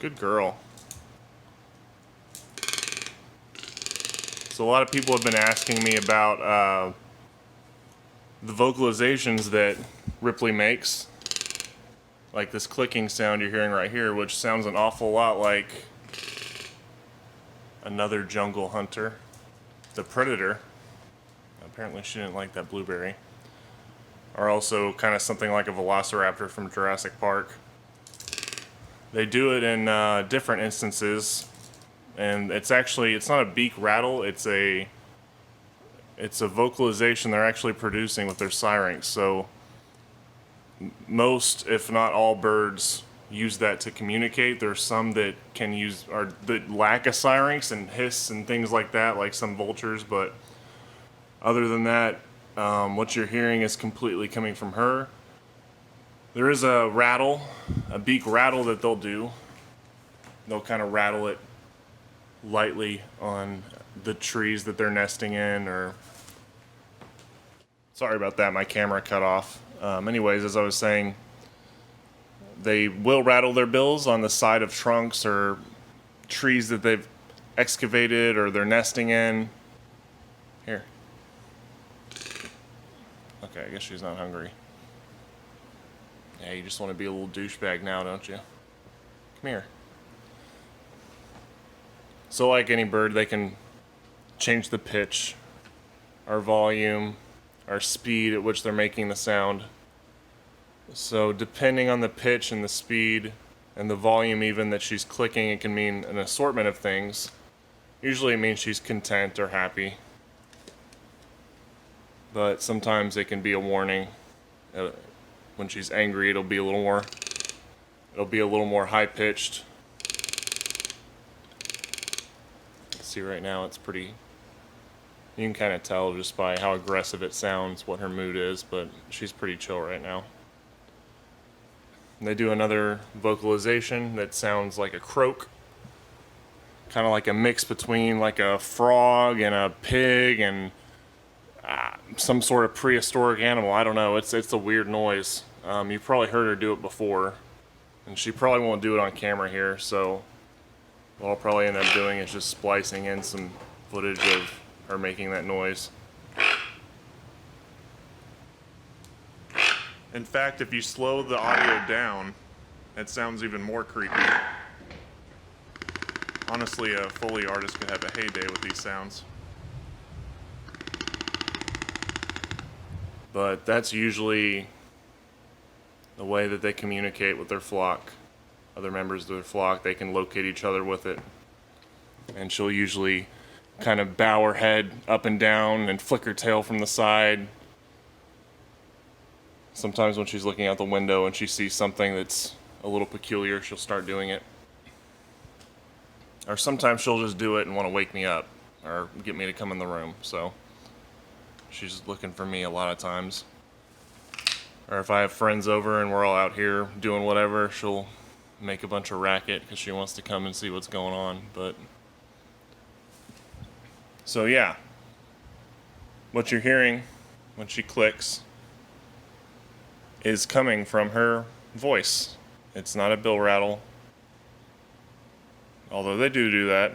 Good girl. So a lot of people have been asking me about the vocalizations that Ripley makes. Like this clicking sound you're hearing right here, which sounds an awful lot like another jungle hunter, the predator. Apparently she didn't like that blueberry. Or also kind of something like a velociraptor from Jurassic Park. They do it in different instances, and it's not a beak rattle, it's a vocalization they're actually producing with their syrinx. So most, if not all, birds use that to communicate. There's some that can use, or that lack a syrinx and hiss and things like that, like some vultures, but other than that, what you're hearing is completely coming from her. There is a rattle, a beak rattle that they'll do. They'll kind of rattle it lightly on the trees that they're nesting in, or... Sorry about that, my camera cut off. Anyways, as I was saying, they will rattle their bills on the side of trunks or trees that they've excavated or they're nesting in. Here. Okay, I guess she's not hungry. Yeah, you just want to be a little douchebag now, don't you? Come here. So like any bird, they can change the pitch, our volume, our speed at which they're making the sound. So depending on the pitch and the speed and the volume even that she's clicking, it can mean an assortment of things. Usually it means she's content or happy. But sometimes it can be a warning. When she's angry, it'll be a little more high-pitched. See, right now it's pretty... You can kind of tell just by how aggressive it sounds what her mood is, but she's pretty chill right now. And they do another vocalization that sounds like a croak. Kind of like a mix between like a frog and a pig and some sort of prehistoric animal. I don't know. It's a weird noise. You've probably heard her do it before. And she probably won't do it on camera here, so what I'll probably end up doing is just splicing in some footage of her making that noise. In fact, if you slow the audio down, it sounds even more creepy. Honestly, a Foley artist could have a heyday with these sounds. But that's usually the way that they communicate with their flock. Other members of their flock, they can locate each other with it. And she'll usually kind of bow her head up and down and flick her tail from the side. Sometimes when she's looking out the window and she sees something that's a little peculiar, she'll start doing it. Or sometimes she'll just do it and want to wake me up or get me to come in the room. So she's looking for me a lot of times. Or if I have friends over and we're all out here doing whatever, she'll make a bunch of racket because she wants to come and see what's going on. But so yeah, what you're hearing when she clicks is coming from her voice. It's not a bill rattle, although they do that.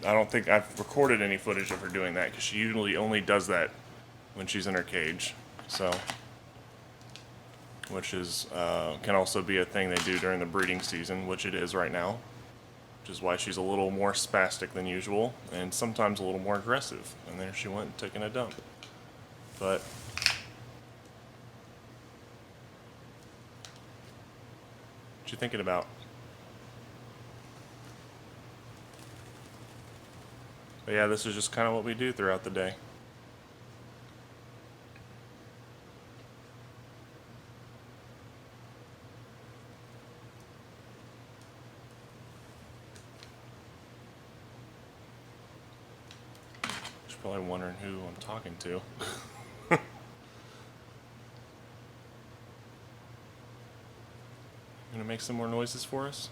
I don't think I've recorded any footage of her doing that because she usually only does that when she's in her cage. So, which is can also be a thing they do during the breeding season, which it is right now, which is why she's a little more spastic than usual and sometimes a little more aggressive. And there she went taking a dump. But what you thinking about? But yeah, this is just kind of what we do throughout the day. She's probably wondering who I'm talking to. Gonna make some more noises for us?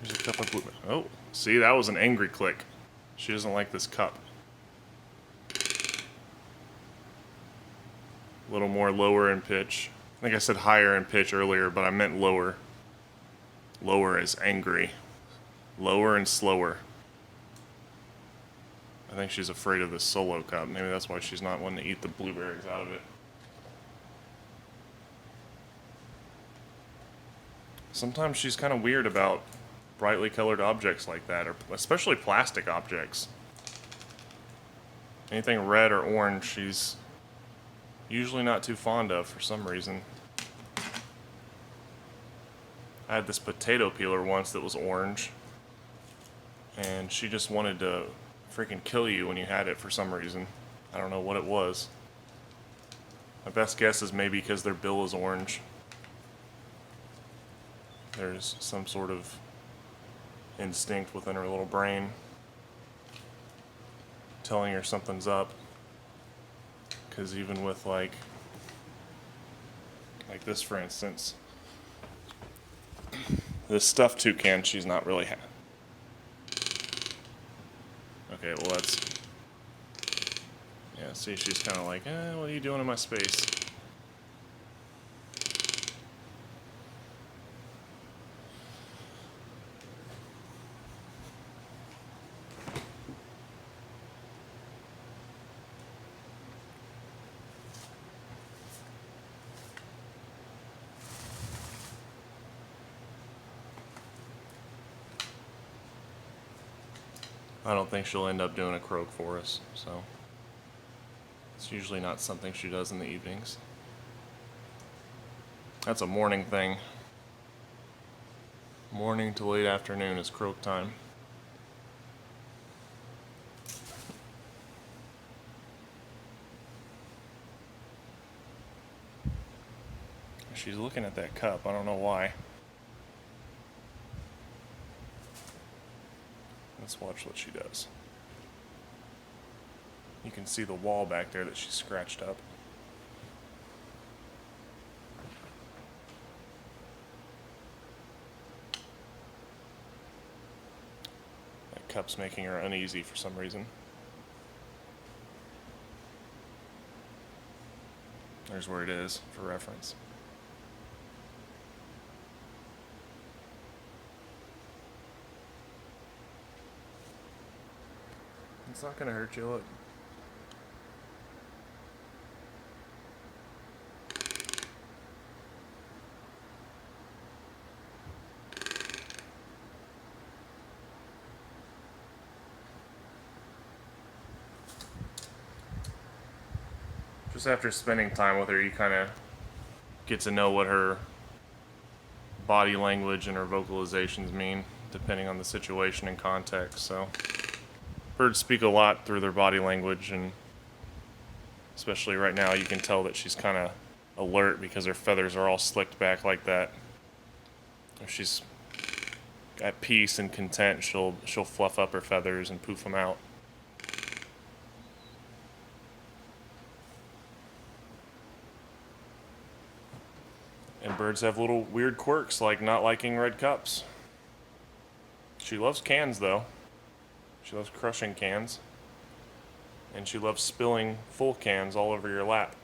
There's a cup of blue. Oh, see, that was an angry click. She doesn't like this cup. A little more lower in pitch. think I said higher in pitch earlier, but I meant lower. Lower is angry. Lower and slower. I think she's afraid of this solo cup. Maybe that's why she's not wanting to eat the blueberries out of it. Sometimes she's kind of weird about brightly colored objects like that, or especially plastic objects. Anything red or orange, she's usually not too fond of for some reason. I had this potato peeler once that was orange, and she just wanted to freaking kill you when you had it for some reason. I don't know what it was. My best guess is maybe because their bill is orange. There's some sort of instinct within her little brain telling her something's up. Because even with like this for instance, this stuffed toucan, she's not really okay, well that's, yeah, see, she's kind of like, what are you doing in my space? I don't think she'll end up doing a croak for us, so it's usually not something she does in the evenings. That's a morning thing. Morning to late afternoon is croak time. She's looking at that cup, I don't know why. Let's watch what she does. You can see the wall back there that she scratched up. That cup's making her uneasy for some reason. There's where it is for reference. It's not gonna hurt you, look. Just after spending time with her, you kind of get to know what her body language and her vocalizations mean, depending on the situation and context, so. Birds speak a lot through their body language, and especially right now you can tell that she's kind of alert because her feathers are all slicked back like that. If she's at peace and content, she'll fluff up her feathers and poof them out. And birds have little weird quirks like not liking red cups. She loves cans though. She loves crushing cans, and she loves spilling full cans all over your lap.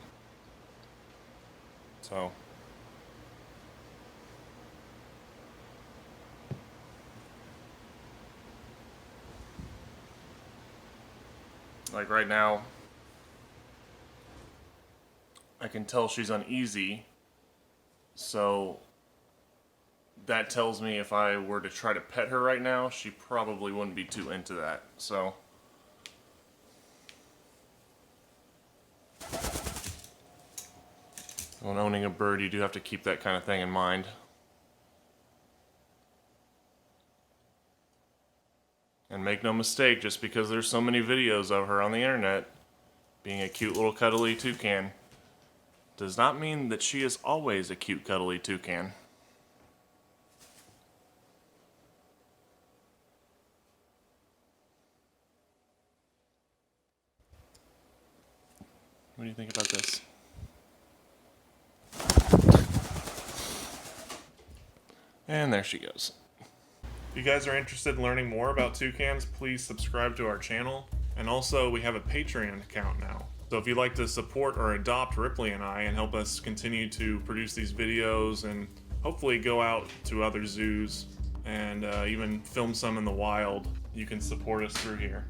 So, like right now, I can tell she's uneasy, so that tells me if I were to try to pet her right now, she probably wouldn't be too into that. So, when owning a bird, you do have to keep that kind of thing in mind. And make no mistake, just because there's so many videos of her on the internet being a cute little cuddly toucan, does not mean that she is always a cute cuddly toucan. What do you think about this? And there she goes. If you guys are interested in learning more about toucans, please subscribe to our channel. And also, we have a Patreon account now. So if you'd like to support or adopt Ripley and I and help us continue to produce these videos and hopefully go out to other zoos and even film some in the wild, you can support us through here.